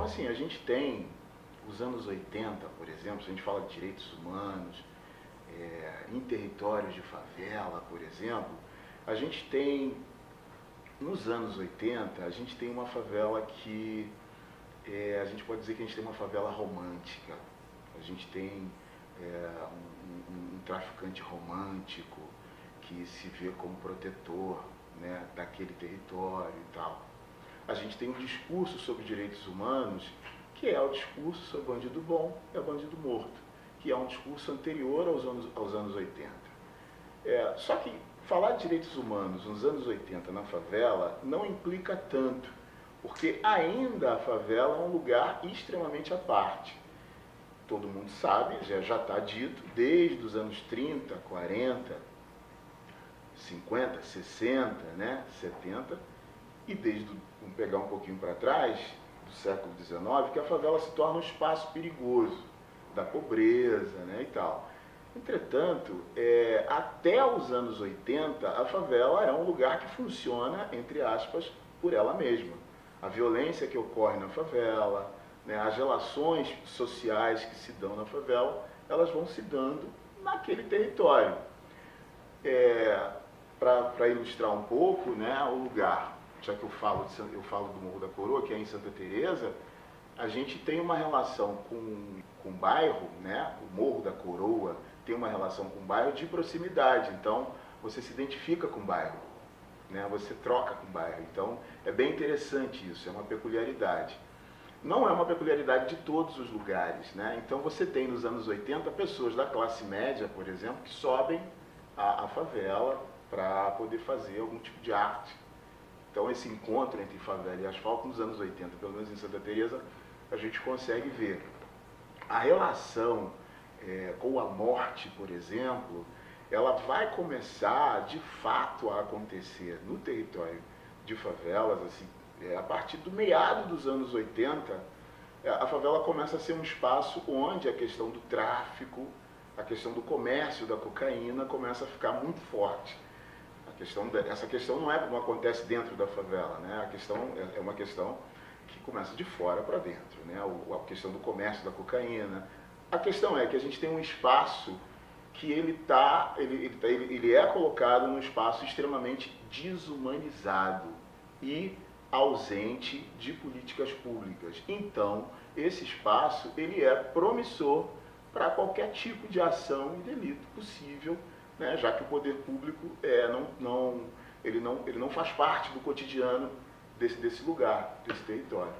Então, assim, a gente tem os anos 80, por exemplo, se a gente fala de direitos humanos, em territórios de favela, por exemplo, a gente tem, nos anos 80, a gente tem uma favela que, a gente pode dizer que a gente tem uma favela romântica. A gente tem um traficante romântico que se vê como protetor, né, daquele território e tal. A gente tem um discurso sobre direitos humanos que é o discurso sobre bandido bom e bandido morto, que é um discurso anterior aos anos 80. Só que falar de direitos humanos nos anos 80 na favela não implica tanto, porque ainda a favela é um lugar extremamente à parte. Todo mundo sabe, já está dito, desde os anos 30, 40, 50, 60, né, 70, e vamos pegar um pouquinho para trás, do século XIX, que a favela se torna um espaço perigoso, da pobreza, né, e tal. Entretanto, até os anos 80, a favela é um lugar que funciona, entre aspas, por ela mesma. A violência que ocorre na favela, né, as relações sociais que se dão na favela, elas vão se dando naquele território. Para ilustrar um pouco, né, o lugar, já que eu falo do Morro da Coroa, que é em Santa Teresa, a gente tem uma relação com o bairro, né, o Morro da Coroa tem uma relação com o bairro de proximidade, então você se identifica com o bairro, né, você troca com o bairro, então é bem interessante isso, é uma peculiaridade. Não é uma peculiaridade de todos os lugares, né? Então você tem nos anos 80 pessoas da classe média, por exemplo, que sobem a favela para poder fazer algum tipo de arte. Então esse encontro entre favela e asfalto nos anos 80, pelo menos em Santa Teresa, a gente consegue ver. A relação com a morte, por exemplo, ela vai começar de fato a acontecer no território de favelas, assim, a partir do meado dos anos 80, a favela começa a ser um espaço onde a questão do tráfico, a questão do comércio da cocaína começa a ficar muito forte. Essa questão não acontece dentro da favela, né? A questão é uma questão que começa de fora para dentro, né? A questão do comércio da cocaína. A questão é que a gente tem um espaço que ele é colocado num espaço extremamente desumanizado e ausente de políticas públicas. Então, esse espaço ele é promissor para qualquer tipo de ação e delito possível, né, já que o poder público ele não faz parte do cotidiano desse lugar, desse território.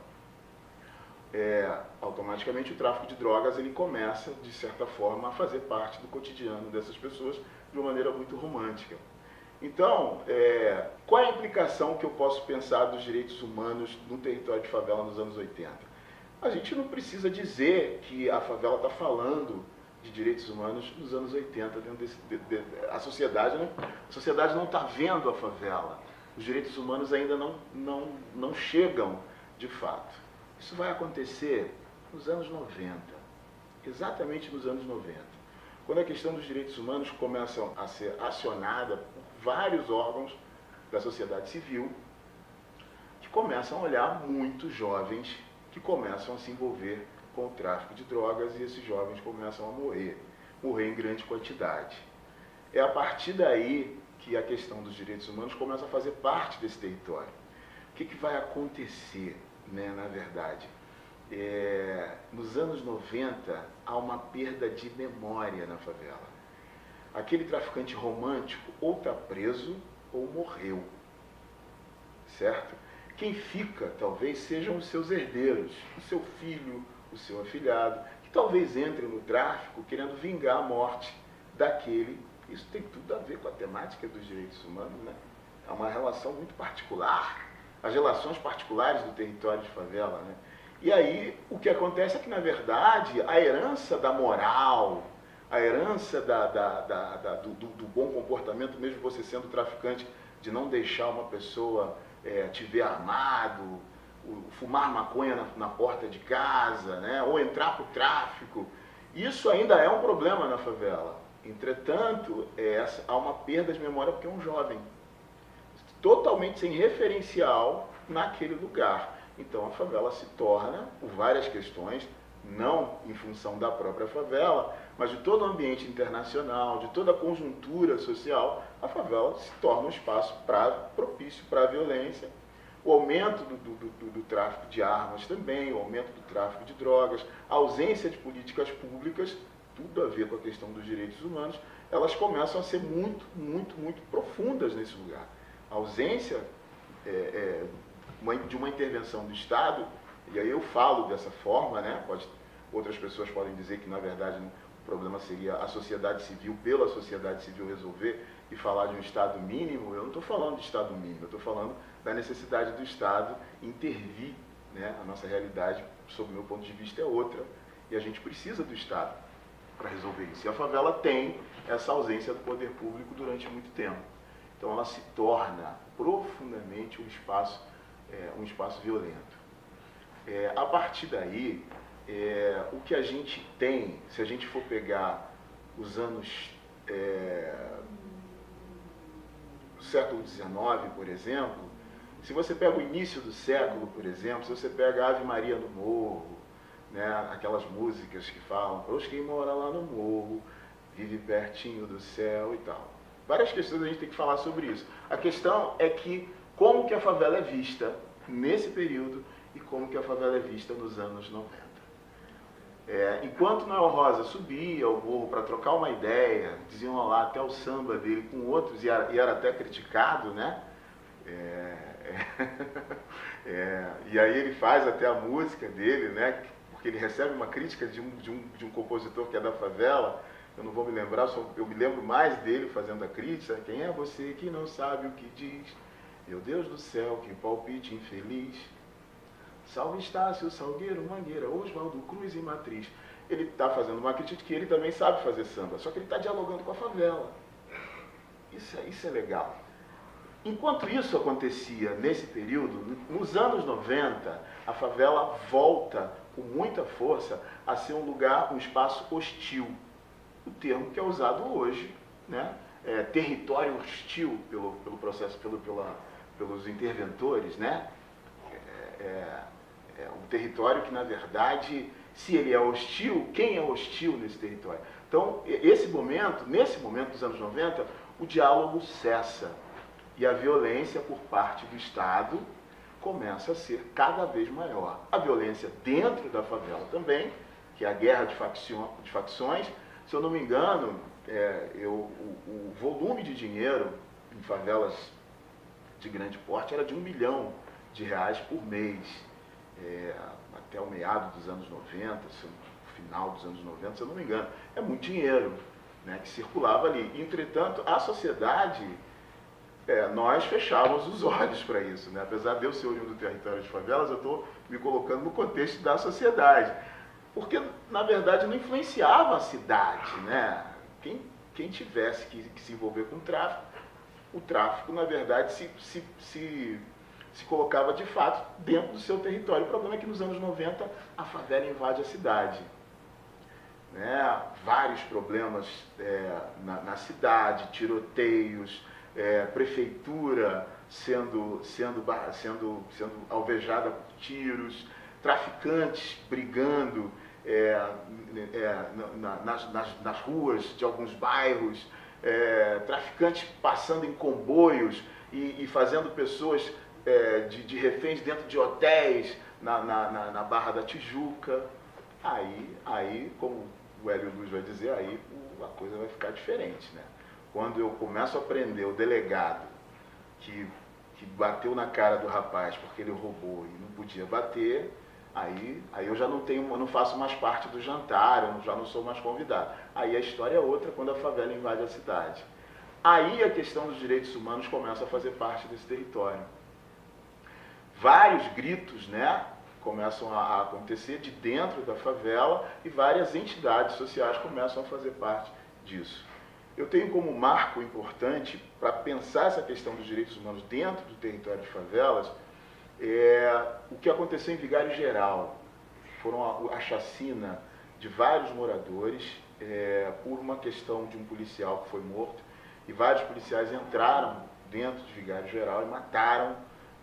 Automaticamente o tráfico de drogas ele começa, de certa forma, a fazer parte do cotidiano dessas pessoas de uma maneira muito romântica. Então, qual é a implicação que eu posso pensar dos direitos humanos no território de favela nos anos 80? A gente não precisa dizer que a favela está falando de direitos humanos nos anos 80, dentro a sociedade não está vendo a favela. Os direitos humanos ainda não chegam de fato. Isso vai acontecer nos anos 90, exatamente nos anos 90, quando a questão dos direitos humanos começa a ser acionada por vários órgãos da sociedade civil, que começam a olhar muitos jovens que começam a se envolver com o tráfico de drogas e esses jovens começam a morrer em grande quantidade. É a partir daí que a questão dos direitos humanos começa a fazer parte desse território. O que vai acontecer, né, na verdade? Nos anos 90, há uma perda de memória na favela. Aquele traficante romântico ou está preso ou morreu, certo? Quem fica, talvez, sejam os seus herdeiros, o seu filho, o seu afilhado, que talvez entre no tráfico querendo vingar a morte daquele. Isso tem tudo a ver com a temática dos direitos humanos, né? É uma relação muito particular, as relações particulares do território de favela, né? E aí, o que acontece é que, na verdade, a herança da moral, a herança do bom comportamento, mesmo você sendo traficante, de não deixar uma pessoa te ver armado, fumar maconha na porta de casa, né, ou entrar para o tráfico, isso ainda é um problema na favela. Entretanto, há uma perda de memória porque é um jovem, totalmente sem referencial naquele lugar. Então a favela se torna, por várias questões, não em função da própria favela, mas de todo o ambiente internacional, de toda a conjuntura social, a favela se torna um espaço propício para a violência. O aumento do tráfico de armas também, o aumento do tráfico de drogas, a ausência de políticas públicas, tudo a ver com a questão dos direitos humanos, elas começam a ser muito, muito, muito profundas nesse lugar. A ausência de uma intervenção do Estado, e aí eu falo dessa forma, né? Outras pessoas podem dizer que, na verdade, o problema seria a sociedade civil, pela sociedade civil resolver e falar de um Estado mínimo. Eu não estou falando de Estado mínimo, eu estou falando da necessidade do Estado intervir, né? A nossa realidade, sob o meu ponto de vista, é outra, e a gente precisa do Estado para resolver isso. E a favela tem essa ausência do poder público durante muito tempo. Então ela se torna profundamente um espaço violento. A partir daí, o que a gente tem, se a gente for pegar os anos do século XIX, por exemplo, se você pega o início do século, por exemplo, se você pega Ave Maria no Morro, né, aquelas músicas que falam, pois quem mora lá no morro, vive pertinho do céu e tal. Várias questões a gente tem que falar sobre isso. A questão é que como que a favela é vista nesse período e como que a favela é vista nos anos 90. Enquanto Noel Rosa subia ao morro para trocar uma ideia, desenrolar até o samba dele com outros, e era até criticado, né? E aí ele faz até a música dele, né? Porque ele recebe uma crítica de um compositor que é da favela. Eu não vou me lembrar, eu me lembro mais dele fazendo a crítica. Quem é você que não sabe o que diz? Meu Deus do céu, que palpite infeliz. Salve Estácio, Salgueiro, Mangueira, Oswaldo Cruz e Matriz. Ele está fazendo uma crítica que ele também sabe fazer samba, só que ele está dialogando com a favela. Isso é legal. Enquanto isso acontecia nesse período, nos anos 90, a favela volta com muita força a ser um lugar, um espaço hostil. O termo que é usado hoje, né? Território hostil pelo processo, pelos interventores, né? Um território que, na verdade, se ele é hostil, quem é hostil nesse território? Então, nesse momento dos anos 90, o diálogo cessa e a violência por parte do Estado começa a ser cada vez maior. A violência dentro da favela também, que é a guerra de facções. Se eu não me engano, o volume de dinheiro em favelas de grande porte era de R$1 milhão por mês, até o meado dos anos 90, final dos anos 90, se eu não me engano. É muito dinheiro, né, que circulava ali. Entretanto, a sociedade, nós fechávamos os olhos para isso, né? Apesar de eu ser oriundo do território de favelas, eu estou me colocando no contexto da sociedade. Porque, na verdade, não influenciava a cidade, né? Quem tivesse que se envolver com o tráfico, na verdade, se colocava de fato dentro do seu território. O problema é que nos anos 90 a favela invade a cidade, né? Vários problemas na cidade, tiroteios, prefeitura sendo alvejada por tiros, traficantes brigando nas ruas de alguns bairros, traficantes passando em comboios e fazendo pessoas de reféns dentro de hotéis na Barra da Tijuca. Aí, como o Hélio Luz vai dizer, aí a coisa vai ficar diferente, né? Quando eu começo a prender o delegado que bateu na cara do rapaz porque ele roubou e não podia bater, aí eu já não faço mais parte do jantar, eu já não sou mais convidado. Aí a história é outra quando a favela invade a cidade. Aí a questão dos direitos humanos começa a fazer parte desse território. Vários gritos, né, começam a acontecer de dentro da favela e várias entidades sociais começam a fazer parte disso. Eu tenho como marco importante para pensar essa questão dos direitos humanos dentro do território de favelas o que aconteceu em Vigário Geral. Foram a chacina de vários moradores por uma questão de um policial que foi morto, e vários policiais entraram dentro de Vigário Geral e mataram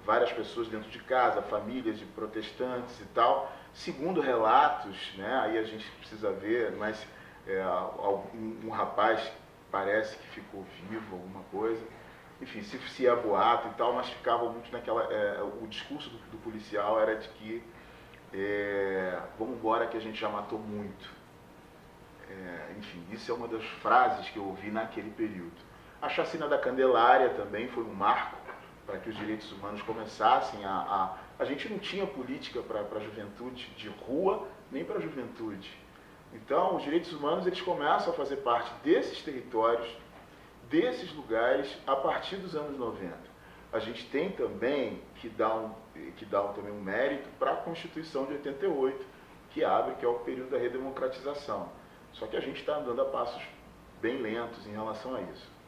várias pessoas dentro de casa, famílias de protestantes e tal. Segundo relatos, né, aí a gente precisa ver, mas um rapaz parece que ficou vivo, alguma coisa. Enfim, se é boato e tal, mas ficava muito naquela... o discurso do policial era de que vamos embora que a gente já matou muito. Enfim, isso é uma das frases que eu ouvi naquele período. A chacina da Candelária também foi um marco para que os direitos humanos começassem a gente não tinha política para a juventude de rua, nem para a juventude. Então, os direitos humanos eles começam a fazer parte desses territórios, desses lugares, a partir dos anos 90. A gente tem também que dar também um mérito para a Constituição de 88, que é o período da redemocratização. Só que a gente está andando a passos bem lentos em relação a isso.